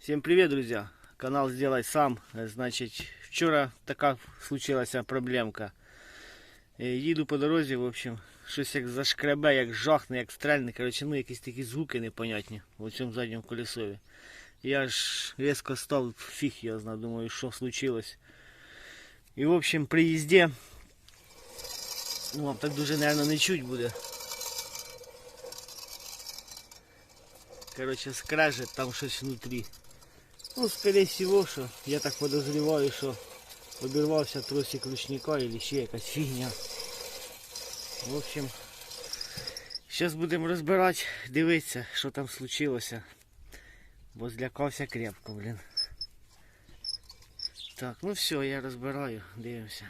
Всем привет, друзья! Канал Сделай Сам. Значить, вчора така случилася проблемка. Їду по дорозі, в общем, щось як зашкребе, як жахне, як стрельне. Короче, ну якісь такі звуки непонятні в цьому задньому колесові. Я ж різко став, фіг я знаю, думаю, що случилось. І в общем, при їзді, ну вам так дуже, наверное, не чуть буде. Короче, скрежет там щось внутрі. Ну, скорее всего, що я так подозреваю, що обірвався тросик ручника або ще якась фігня. В общем, зараз будемо розбирати, дивитися, що там случилося. Бо злякався крепко, блін. Так, ну все, я розбираю, дивимося.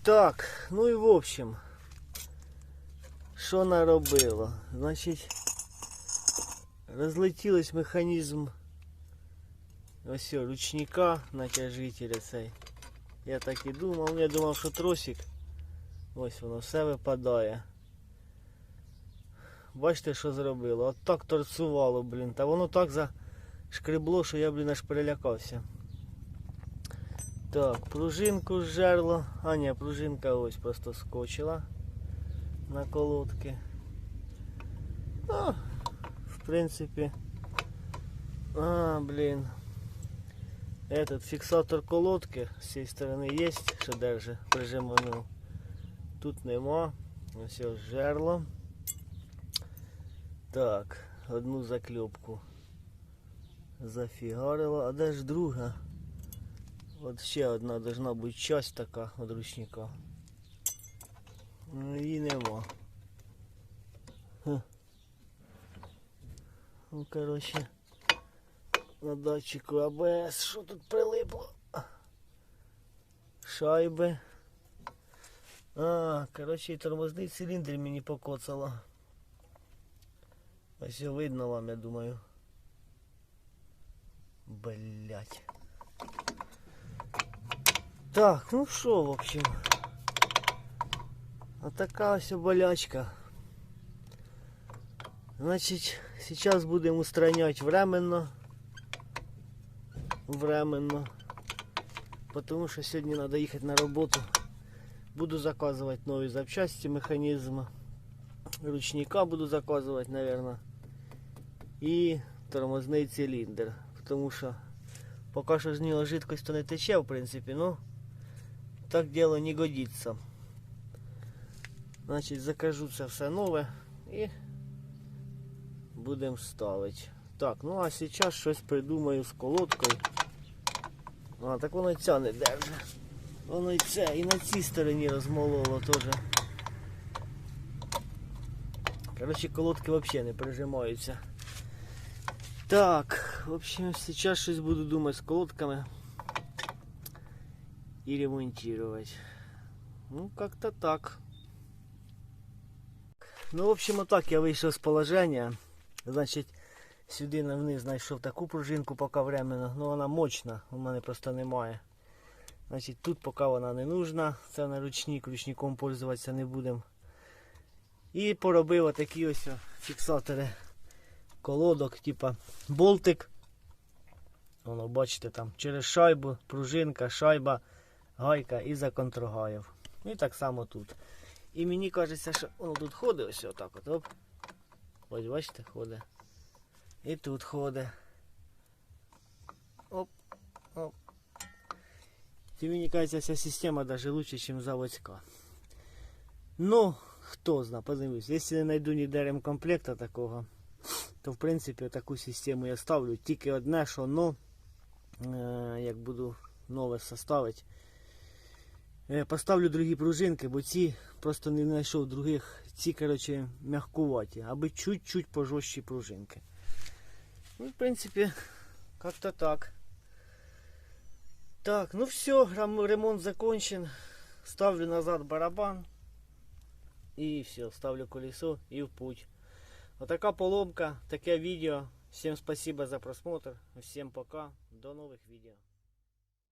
Так, ну і в общем, що наробило? Значить, розлетілось механізм ось ручника натяжителя цей. Я так і думав, я думав, що тросик, ось воно все випадає. Бачите, що зробило? От так торцувало, блін, та воно так зашкребло, що я, блін, аж перелякався. Так, пружинку зжерло. А ні, пружинка ось просто скочила на колодки. Ну, в принципі. Блін. Этот фіксатор колодки з цієї сторони є, що держить прижиману. Тут нема. Ось ось жерло. Так, одну заклепку Зафігарила. А де ж друга? От ще одна должна бути часть така від ручника. Ну її нема. Ну коротше, на датчику АБС, що тут прилипло? Шайби. Коротше, і тормозний циліндр мені покоцало. Ось видно вам, я думаю. Блять. Так, ну що, в общем. А така ось болячка. Значить, зараз будемо устранять временно. Потому що сьогодні треба їхати на роботу. Буду заказувати нові запчасті механізму. Ручника буду заказувати, наверное. І тормозний циліндр. Тому що поки що з нього жидкость то не тече, в принципі, но так дело не годиться. Значить, закажу це все нове і будемо ставити. Так, ну а зараз щось придумаю з колодкою. Так воно і ця не держить. Воно і це, і на цій стороні розмололо теж. Коротше, колодки взагалі не прижимаються. Так, в общем, сейчас щось буду думать с колодками и ремонтировать. Ну, как-то так. Ну, в общем, отак я вийшов з положення. Значить, сюди вниз знайшов таку пружинку поки временно. Ну, вона мощна, у мене просто немає. Значить, тут поки вона не нужна. Це на ручник, ручником пользуватися не будемо. І поробив отакі ось фіксатори колодок, типа болтик. Воно, бачите, там через шайбу, пружинка, шайба, гайка і за контргаїв. І так само тут. І мені кажеться, що воно тут ходить ось отак от. Оп. Ось бачите, ходить. І тут ходить. Оп, оп. І мені кажеться, ця система навіть краще, ніж заводська. Ну, хто знає, подивлюсь. Якщо не знайду ніде ремкомплекта такого, то в принципі таку систему я ставлю. Тільки одне, що як буду нове составити, поставлю другі пружинки, бо ці просто не знайшов других. Ці, коротше, м'якуваті, аби чуть-чуть пожорстчі пружинки. Ну, в принципі, як-то так. Так, ну все, ремонт закончен. Ставлю назад барабан. И все, ставлю колесо и в путь. Вот такая поломка, такое видео. Всем спасибо за просмотр. Всем пока. До новых видео.